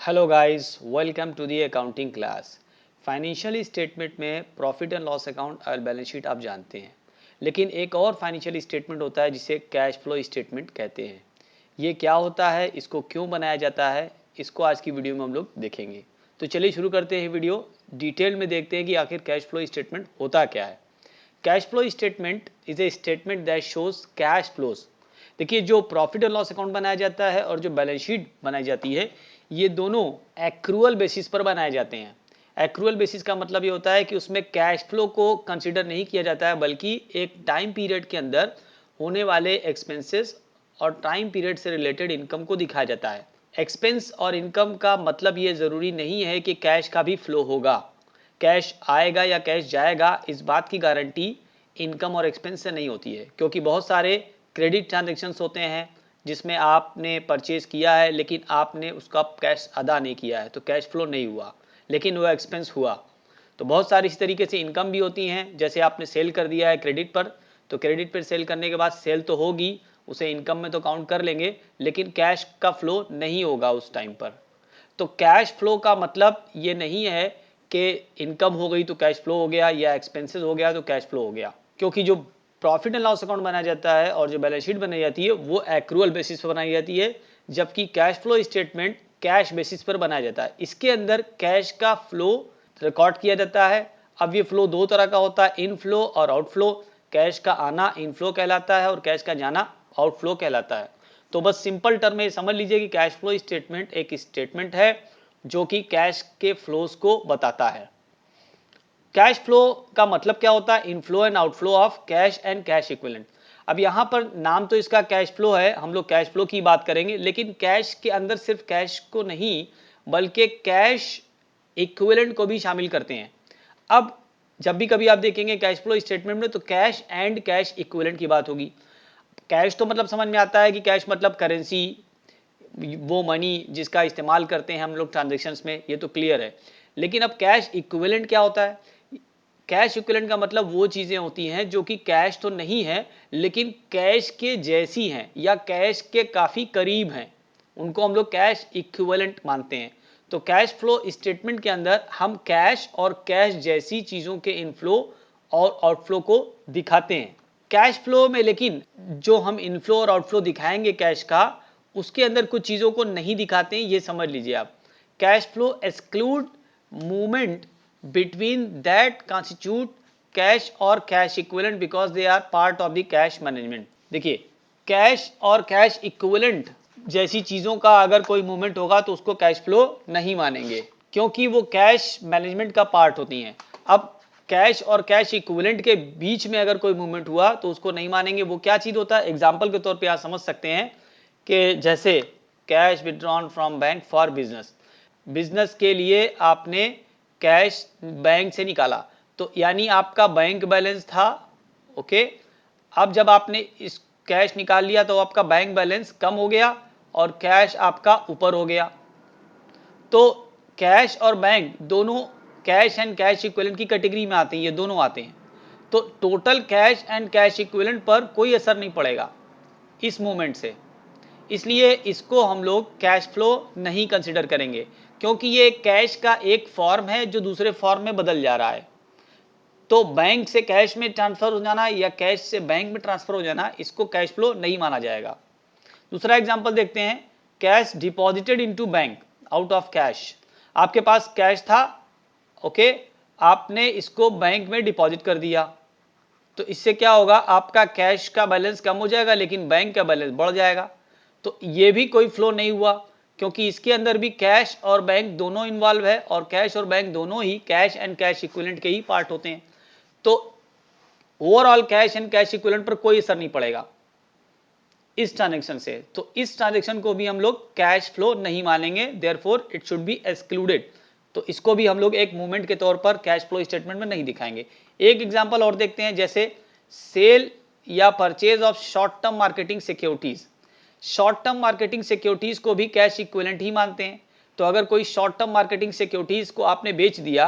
Hello guys, welcome to the accounting class. Financial statement में profit and loss account और balance sheet आप जानते हैं, लेकिन एक और फाइनेंशियल स्टेटमेंट होता है जिसे कैश फ्लो स्टेटमेंट कहते हैं। ये क्या होता है, इसको क्यों बनाया जाता है, इसको आज की वीडियो में हम लोग देखेंगे। तो चलिए शुरू करते हैं वीडियो। डिटेल में देखते हैं कि आखिर कैश फ्लो स्टेटमेंट होता क्या है। Cash flow statement is a statement that shows cash flows. देखिए, जो प्रॉफिट एंड लॉस अकाउंट बनाया जाता है और जो बैलेंस शीट बनाई जाती है, ये दोनों एक्रूअल बेसिस पर बनाए जाते हैं। एक्रूअल बेसिस का मतलब ये होता है कि उसमें कैश फ्लो को कंसीडर नहीं किया जाता है, बल्कि एक टाइम पीरियड के अंदर होने वाले एक्सपेंसेस और टाइम पीरियड से रिलेटेड इनकम को दिखाया जाता है। एक्सपेंस और इनकम का मतलब ये ज़रूरी नहीं है कि कैश का भी फ्लो होगा। कैश आएगा या कैश जाएगा, इस बात की गारंटी इनकम और एक्सपेंस से नहीं होती है, क्योंकि बहुत सारे क्रेडिट ट्रांजेक्शन्स होते हैं जिसमें आपने परचेज किया है लेकिन आपने उसका कैश अदा नहीं किया है, तो कैश फ्लो नहीं हुआ, लेकिन वो एक्सपेंस हुआ। तो बहुत सारी इस तरीके से इनकम भी होती हैं, जैसे आपने सेल कर दिया है क्रेडिट पर, तो क्रेडिट पर सेल करने के बाद सेल तो होगी, उसे इनकम में तो काउंट कर लेंगे, लेकिन कैश का फ्लो नहीं होगा उस टाइम पर। तो कैश फ्लो का मतलब ये नहीं है कि इनकम हो गई तो कैश फ्लो हो गया, या एक्सपेंसेस हो गया तो कैश फ्लो हो गया, क्योंकि जो प्रॉफिट एंड लॉस अकाउंट बनाया जाता है और जो बैलेंस शीट बनाई जाती है वो एक्रूअल बेसिस पर बनाई जाती है, जबकि cash flow statement cash basis पर बनाया जाता है। इसके अंदर कैश का फ्लो रिकॉर्ड किया जाता है। अब ये फ्लो दो तरह का होता है, इनफ्लो और आउटफ्लो। कैश का आना इनफ्लो कहलाता है और कैश का जाना आउटफ्लो कहलाता है। तो बस सिंपल टर्म में समझ लीजिए कि कैश फ्लो स्टेटमेंट एक स्टेटमेंट है जो कि कैश के फ्लोज को बताता है। कैश फ्लो का मतलब क्या होता है? Inflow and outflow of cash and cash equivalent. अब यहां पर नाम तो इसका कैश फ्लो है, हम लोग कैश फ्लो की बात करेंगे, लेकिन कैश के अंदर सिर्फ कैश को नहीं बल्कि कैश इक्विवेलेंट को भी शामिल करते हैं। अब जब भी कभी आप देखेंगे कैश फ्लो स्टेटमेंट में, तो कैश एंड कैश इक्विवेलेंट की बात होगी। कैश तो मतलब समझ में आता है कि कैश मतलब करेंसी, वो मनी जिसका इस्तेमाल करते हैं हम लोग ट्रांजेक्शन्स में, ये तो क्लियर है। लेकिन अब कैश इक्विवेलेंट क्या होता है? कैश इक्विवेलेंट का मतलब वो चीज़ें होती हैं जो कि कैश तो नहीं है लेकिन कैश के जैसी हैं या कैश के काफ़ी करीब हैं, उनको हम लोग कैश इक्विवेलेंट मानते हैं। तो कैश फ्लो स्टेटमेंट के अंदर हम कैश और कैश जैसी चीज़ों के इनफ्लो और आउटफ्लो को दिखाते हैं। कैश फ्लो में लेकिन जो हम इनफ्लो और आउटफ्लो दिखाएंगे कैश का, उसके अंदर कुछ चीज़ों को नहीं दिखाते हैं, ये समझ लीजिए आप। Cash flow exclude movement between that constitute cash और cash equivalent because they are part of the cash management। देखिए, कैश और कैश इक्विवेलेंट जैसी चीजों का अगर कोई मूवमेंट होगा तो उसको कैश फ्लो नहीं मानेंगे, क्योंकि वो कैश मैनेजमेंट का पार्ट होती हैं। अब कैश और कैश इक्विवेलेंट के बीच में अगर कोई मूवमेंट हुआ तो उसको नहीं मानेंगे। वो क्या चीज होता है? एग्जाम्पल के तौर पे आप समझ सकते हैं कि जैसे cash withdrawn from bank for business, business के लिए आपने कैश बैंक से निकाला, तो यानी आपका बैंक बैलेंस था, ओके। अब जब आपने इस कैश निकाल लिया तो आपका बैंक बैलेंस कम हो गया और कैश आपका ऊपर हो गया। तो कैश और बैंक दोनों कैश एंड कैश इक्विवेलेंट की कैटेगरी में आते हैं, ये दोनों आते हैं। तो total cash and cash equivalent पर कोई असर नहीं पड़ेगा इस मूवमेंट से, इसलिए इसको हम लोग कैश फ्लो नहीं कंसिडर करेंगे, क्योंकि ये कैश का एक फॉर्म है जो दूसरे फॉर्म में बदल जा रहा है। तो बैंक से कैश में ट्रांसफर हो जाना या कैश से बैंक में ट्रांसफर हो जाना, इसको कैश फ्लो नहीं माना जाएगा। दूसरा एग्जांपल देखते हैं, cash deposited into bank out of cash. आपके पास कैश था, ओके, आपने इसको बैंक में डिपॉजिट कर दिया, तो इससे क्या होगा? आपका कैश का बैलेंस कम हो जाएगा लेकिन बैंक का बैलेंस बढ़ जाएगा। तो ये भी कोई फ्लो नहीं हुआ, क्योंकि इसके अंदर भी कैश और बैंक दोनों इन्वॉल्व है और कैश और बैंक दोनों ही कैश एंड कैश इक्विवेलेंट के ही पार्ट होते हैं। तो overall cash and cash equivalent पर कोई असर नहीं पड़ेगा इस ट्रांजेक्शन से। तो इस ट्रांजेक्शन को भी हम लोग कैश फ्लो नहीं मानेंगे, therefore it should be excluded. तो इसको भी हम लोग एक मूवमेंट के तौर पर कैश फ्लो स्टेटमेंट में नहीं दिखाएंगे। एक एग्जांपल और देखते हैं, जैसे सेल या purchase of short term marketing securities. Short term marketing securities को भी कैश इक्विवेलेंट ही मानते हैं। तो अगर कोई शॉर्ट टर्म मार्केटिंग सिक्योरिटीज को आपने बेच दिया,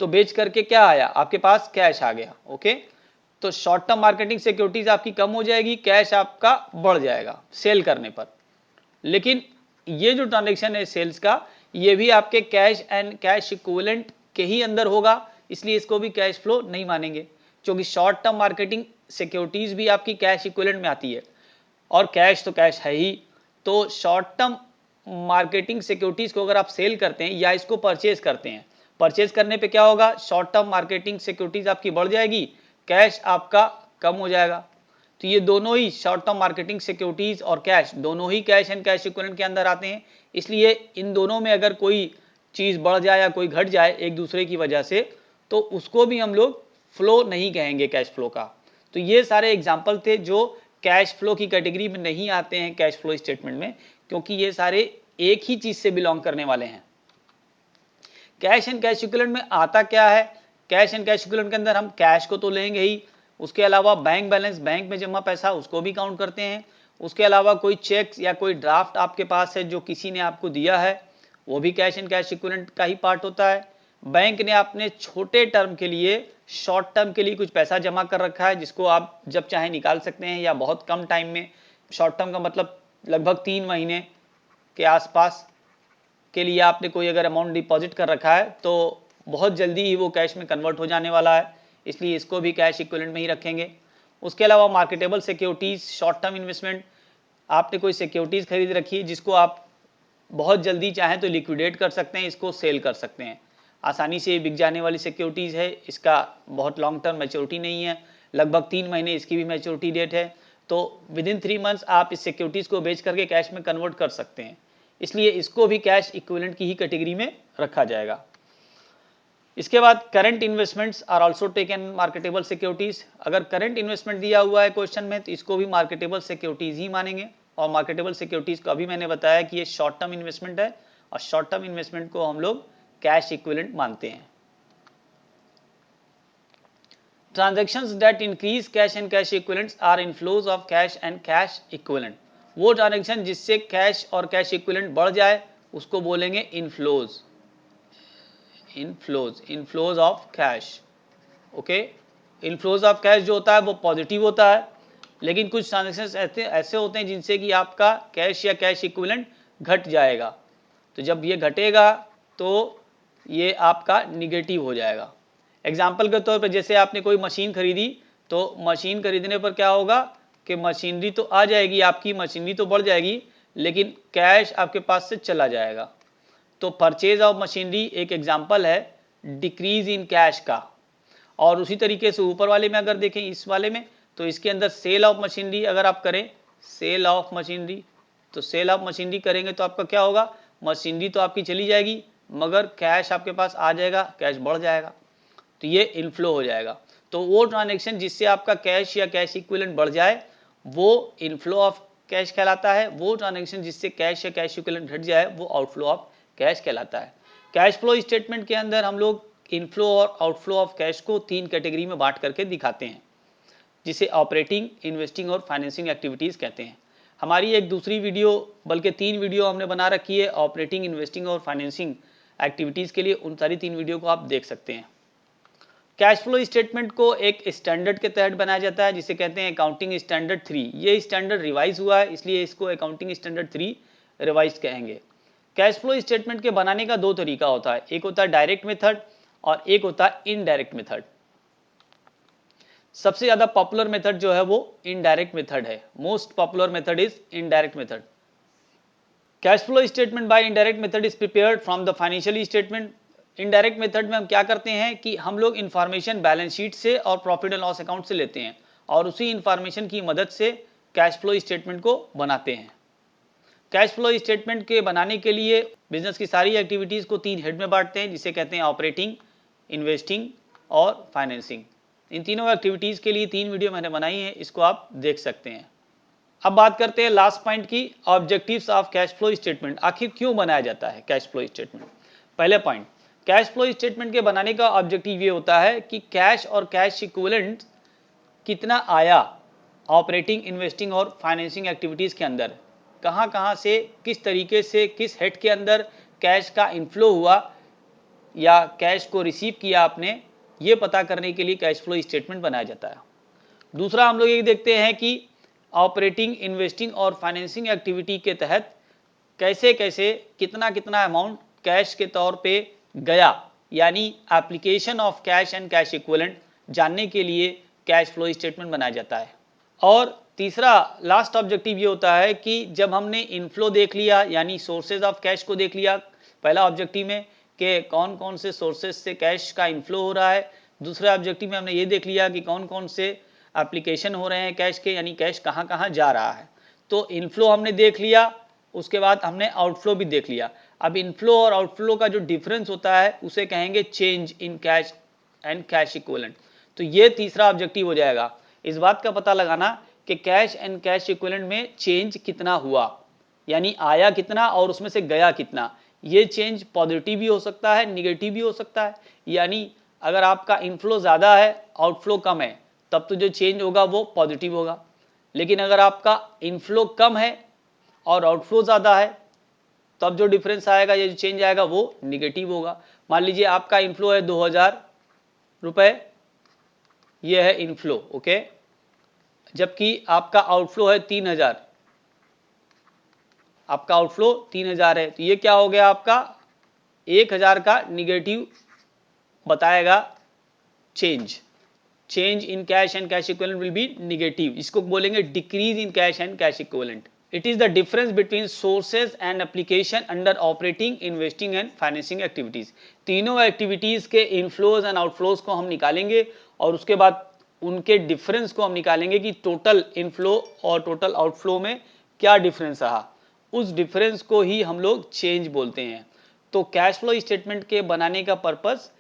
तो बेच करके क्या आया? आपके पास कैश आ गया, ओके। तो शॉर्ट टर्म मार्केटिंग सिक्योरिटीज आपकी कम हो जाएगी, कैश आपका बढ़ जाएगा सेल करने पर। लेकिन ये जो ट्रांजेक्शन है सेल्स का, ये भी आपके कैश एंड कैश इक्विवेलेंट के ही अंदर होगा, इसलिए इसको भी कैश फ्लो नहीं मानेंगे, क्योंकि शॉर्ट टर्म मार्केटिंग सिक्योरिटीज भी आपकी कैश इक्विवेलेंट में आती है और कैश तो कैश है ही। तो शॉर्ट टर्म मार्केटिंग सिक्योरिटीज को अगर आप सेल करते हैं या इसको परचेज करते हैं, परचेज करने पे क्या होगा, शॉर्ट टर्म मार्केटिंग सिक्योरिटीज आपकी बढ़ जाएगी, कैश आपका कम हो जाएगा। तो ये दोनों ही शॉर्ट टर्म मार्केटिंग सिक्योरिटीज और कैश दोनों ही कैश एंड कैश इक्विवेलेंट के अंदर आते हैं, इसलिए इन दोनों में अगर कोई चीज बढ़ जाए या कोई घट जाए एक दूसरे की वजह से, तो उसको भी हम लोग फ्लो नहीं कहेंगे कैश फ्लो का। तो ये सारे एग्जाम्पल थे जो कैश फ्लो की कैटेगरी में नहीं आते हैं कैश फ्लो स्टेटमेंट में, क्योंकि ये सारे एक ही चीज से बिलोंग करने वाले हैं। कैश एंड कैश इक्विवेलेंट में आता क्या है, कैश एंड कैश इक्विवेलेंट के अंदर हम कैश को तो लेंगे ही, उसके अलावा बैंक बैलेंस, बैंक में जमा पैसा, उसको भी काउंट करते हैं। उसके अलावा कोई चेक या कोई ड्राफ्ट आपके पास है जो किसी ने आपको दिया है, वो भी कैश एंड कैश इक्विवेलेंट का ही पार्ट होता है। बैंक ने आपने छोटे टर्म के लिए, शॉर्ट टर्म के लिए कुछ पैसा जमा कर रखा है जिसको आप जब चाहे निकाल सकते हैं या बहुत कम टाइम में, शॉर्ट टर्म का मतलब लगभग 3 महीने के आसपास के लिए आपने कोई अगर अमाउंट डिपॉजिट कर रखा है तो बहुत जल्दी ही वो कैश में कन्वर्ट हो जाने वाला है, इसलिए इसको भी कैश इक्विवेलेंट में ही रखेंगे। उसके अलावा marketable securities, short term investment, आपने कोई सिक्योरिटीज खरीद रखी है जिसको आप बहुत जल्दी चाहें तो लिक्विडेट कर सकते हैं, इसको सेल कर सकते हैं, आसानी से बिक जाने वाली सिक्योरिटीज है, इसका बहुत लॉन्ग टर्म मैच्योरिटी नहीं है, लगभग 3 महीने इसकी भी मैच्योरिटी डेट है, तो विद इन 3 मंथ्स आप इस सिक्योरिटीज को बेच करके कैश में कन्वर्ट कर सकते हैं, इसलिए इसको भी कैश इक्विवेलेंट की ही कैटेगरी में रखा जाएगा। इसके बाद current investments are also taken marketable securities. अगर करंट इन्वेस्टमेंट दिया हुआ है क्वेश्चन में तो इसको भी मार्केटेबल सिक्योरिटीज ही मानेंगे, और मार्केटेबल सिक्योरिटीज को अभी मैंने बताया कि ये शॉर्ट टर्म इन्वेस्टमेंट है और शॉर्ट टर्म इन्वेस्टमेंट को हम लोग कैश इक्विवेलेंट मानते हैं। Transactions that increase cash and cash equivalents are inflows of cash and cash equivalent. वो ट्रांजैक्शन जिससे कैश और कैश इक्विवेलेंट बढ़ जाए उसको बोलेंगे inflows, inflows of cash. Okay, inflows of cash जो होता है वो पॉजिटिव होता है, लेकिन कुछ ट्रांजैक्शन ऐसे होते हैं जिनसे कि आपका कैश या कैश इक्विवेलेंट घट जाएगा, तो जब ये घटेगा तो ये आपका निगेटिव हो जाएगा। एग्जाम्पल के तौर पर जैसे आपने कोई मशीन खरीदी, तो मशीन खरीदने पर क्या होगा कि मशीनरी तो आ जाएगी, आपकी मशीनरी तो बढ़ जाएगी, लेकिन कैश आपके पास से चला जाएगा। तो परचेज ऑफ मशीनरी एक एग्जाम्पल है डिक्रीज इन कैश का। और उसी तरीके से ऊपर वाले में अगर देखें, इस वाले में, तो इसके अंदर सेल ऑफ मशीनरी अगर आप करें, सेल ऑफ मशीनरी, तो सेल ऑफ मशीनरी करेंगे तो आपका क्या होगा, मशीनरी तो आपकी चली जाएगी मगर कैश आपके पास आ जाएगा, कैश बढ़ जाएगा, तो ये इनफ्लो हो जाएगा। तो वो ट्रांजैक्शन जिससे आपका कैश या कैश इक्विवेलेंट बढ़ जाए वो इनफ्लो ऑफ कैश कहलाता है, वो ट्रांजैक्शन जिससे कैश या कैश इक्विवेलेंट घट जाए वो आउटफ्लो ऑफ कैश कहलाता है। कैश फ्लो स्टेटमेंट के अंदर हम लोग इनफ्लो और आउटफ्लो ऑफ कैश को 3 कैटेगरी में बांट करके दिखाते हैं, जिसे ऑपरेटिंग, इन्वेस्टिंग और फाइनेंसिंग एक्टिविटीज कहते हैं। हमारी एक दूसरी वीडियो, बल्कि 3 वीडियो हमने बना रखी है ऑपरेटिंग, इन्वेस्टिंग और फाइनेंसिंग एक्टिविटीज के लिए, उन सारी 3 वीडियो को आप देख सकते हैं। कैश फ्लो स्टेटमेंट को एक स्टैंडर्ड के तहत बनाया जाता है जिसे कहते हैं अकाउंटिंग स्टैंडर्ड 3। ये स्टैंडर्ड रिवाइज हुआ है इसलिए इसको अकाउंटिंग स्टैंडर्ड 3 रिवाइज कहेंगे। कैश फ्लो स्टेटमेंट के बनाने का 2 तरीका होता है, एक होता है डायरेक्ट मेथड और एक होता है इनडायरेक्ट मेथड। सबसे ज्यादा पॉपुलर मेथड जो है वो इनडायरेक्ट मेथड है, most popular method is indirect method. Cash flow statement by indirect method is prepared from the financial statement. Indirect method में हम क्या करते हैं कि हम लोग इंफॉर्मेशन बैलेंस शीट से और प्रॉफिट एंड लॉस अकाउंट से लेते हैं और उसी इंफॉर्मेशन की मदद से कैश फ्लो स्टेटमेंट को बनाते हैं। कैश फ्लो स्टेटमेंट के बनाने के लिए बिजनेस की सारी एक्टिविटीज को 3 हेड में बांटते हैं जिसे कहते हैं ऑपरेटिंग, इन्वेस्टिंग और फाइनेंसिंग। इन तीनों एक्टिविटीज के लिए 3 वीडियो मैंने बनाई है, इसको आप देख सकते हैं। अब बात करते हैं लास्ट पॉइंट की, objectives of cash flow statement. आखिर क्यों बनाया जाता है कैश फ्लो स्टेटमेंट। पहले पॉइंट, कैश फ्लो स्टेटमेंट के बनाने का ऑब्जेक्टिव ये होता है कि कैश और कैश इक्विवेलेंट कितना आया ऑपरेटिंग, इन्वेस्टिंग और फाइनेंसिंग एक्टिविटीज के अंदर, कहां से, किस तरीके से, किस हेड के अंदर कैश का इनफ्लो हुआ या कैश को रिसीव किया आपने, ये पता करने के लिए कैश फ्लो स्टेटमेंट बनाया जाता है। दूसरा हम लोग ये देखते हैं कि ऑपरेटिंग, इन्वेस्टिंग और फाइनेंसिंग एक्टिविटी के तहत कैसे कैसे कितना कितना अमाउंट कैश के तौर पे गया, यानी application of cash and cash equivalent जानने के लिए कैश फ्लो स्टेटमेंट बनाया जाता है। और तीसरा लास्ट ऑब्जेक्टिव ये होता है कि जब हमने इनफ्लो देख लिया यानी सोर्सेज ऑफ कैश को देख लिया पहला ऑब्जेक्टिव में कि कौन कौन से सोर्सेज से कैश का इनफ्लो हो रहा है, दूसरे ऑब्जेक्टिव में हमने ये देख लिया कि कौन कौन से एप्लीकेशन हो रहे हैं कैश के, यानी कैश कहाँ कहाँ जा रहा है। तो इनफ्लो हमने देख लिया, उसके बाद हमने आउटफ्लो भी देख लिया। अब इनफ्लो और आउटफ्लो का जो डिफरेंस होता है उसे कहेंगे change in cash and cash equivalent. तो ये तीसरा ऑब्जेक्टिव हो जाएगा, इस बात का पता लगाना कि कैश एंड कैश इक्विवेलेंट में चेंज कितना हुआ, यानी आया कितना और उसमें से गया कितना। ये चेंज पॉजिटिव भी हो सकता है, निगेटिव भी हो सकता है, यानी अगर आपका इनफ्लो ज़्यादा है आउटफ्लो कम है तब तो जो चेंज होगा वो पॉजिटिव होगा, लेकिन अगर आपका इनफ्लो कम है और आउटफ्लो ज़्यादा है तब जो डिफरेंस आएगा, ये जो चेंज आएगा वो निगेटिव होगा। मान लीजिए आपका इनफ्लो है 2000 रुपये, ये है इनफ्लो, ओके, जबकि आपका आउटफ्लो है 3000, आपका आउटफ्लो 3000 है, तो ये क्या हो गया, आपका 1000 का निगेटिव बताएगा change in cash and cash equivalent will be negative, इसको बोलेंगे decrease in cash and cash equivalent. It is the difference between sources and application under operating, investing and financing activities. तीनों एक्टिविटीज के inflows and outflows को हम निकालेंगे और उसके बाद उनके डिफरेंस को हम निकालेंगे कि टोटल इनफ्लो और टोटल आउटफ्लो में क्या डिफरेंस रहा, उस डिफरेंस को ही हम लोग चेंज बोलते हैं। तो कैश फ्लो स्टेटमेंट के बनाने का पर्पस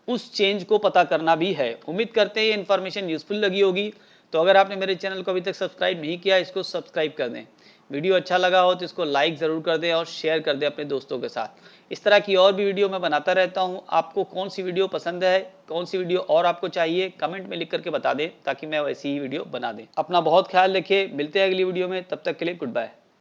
उस चेंज को पता करना भी है। उम्मीद करते हैं ये इन्फॉर्मेशन यूजफुल लगी होगी। तो अगर आपने मेरे चैनल को अभी तक सब्सक्राइब नहीं किया, इसको सब्सक्राइब कर दें। वीडियो अच्छा लगा हो तो इसको लाइक ज़रूर कर दें और शेयर कर दें अपने दोस्तों के साथ। इस तरह की और भी वीडियो मैं बनाता रहता हूँ। आपको कौन सी वीडियो पसंद है, कौन सी वीडियो और आपको चाहिए, कमेंट में लिख करके बता दें ताकि मैं वैसी ही वीडियो बना दें। अपना बहुत ख्याल रखिए, मिलते हैं अगली वीडियो में, तब तक के लिए गुड बाय।